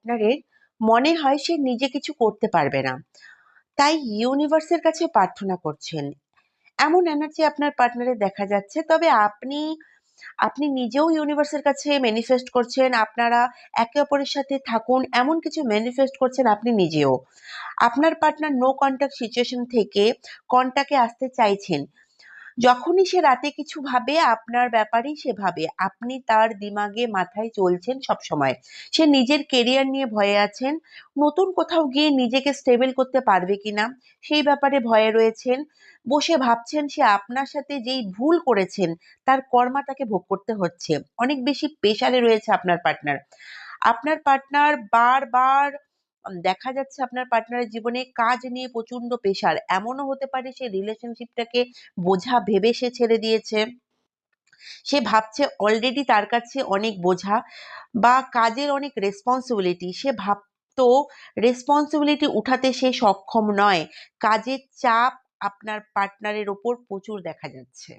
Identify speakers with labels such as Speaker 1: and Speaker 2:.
Speaker 1: পার্টনারের মনে হয় সে নিজে কিছু করতে পারবে না, তাই ইউনিভার্সের কাছে প্রার্থনা করছেন। এমন এনার্জি আপনার পার্টনারে দেখা যাচ্ছে। তবে আপনি আপনি নিজেও ইউনিভার্সের কাছে ম্যানিফেস্ট করছেন, আপনারা একে অপরের সাথে থাকুন এমন কিছু ম্যানিফেস্ট করছেন আপনি নিজেও। আপনার পার্টনার নো কন্টাক্ট সিচুয়েশন থেকে কন্টাক্টে আসতে চাইছেন। যখনই সে রাতে কিছু ভাবে আপনার ব্যাপারেই সে ভাবে, আপনি তার দিমাগে মাথায় চলছেন সব সময়। সে নিজের কেরিয়ার নিয়ে ভয়ে আছেন, নতুন কোথাও গিয়ে নিজেকে স্টেবল করতে পারবে কিনা সেই ব্যাপারে ভয়ে রয়েছেন। বসে ভাবছেন সে আপনার সাথে যেই ভুল করেছেন তার কর্মা তাকে ভোগ করতে হচ্ছে। অনেক বেশি প্রেশারে রয়েছে আপনার পার্টনার। আপনার পার্টনার বারবার দেখা যাচ্ছে আপনার পার্টনারের জীবনে কাজ নিয়ে প্রচন্ড প্রেশার। এমনও হতে পারে সে রিলেশনশিপটাকে বোঝা ভেবে সে ছেড়ে দিয়েছে। সে ভাবছে অলরেডি তার কাছে অনেক বোঝা বা কাজের অনেক রেসপন্সিবিলিটি। সে ভাবতো রেসপন্সিবিলিটি উঠাতে সে সক্ষম নয়। কাজের চাপ আপনার পার্টনারের ওপর প্রচুর দেখা যাচ্ছে।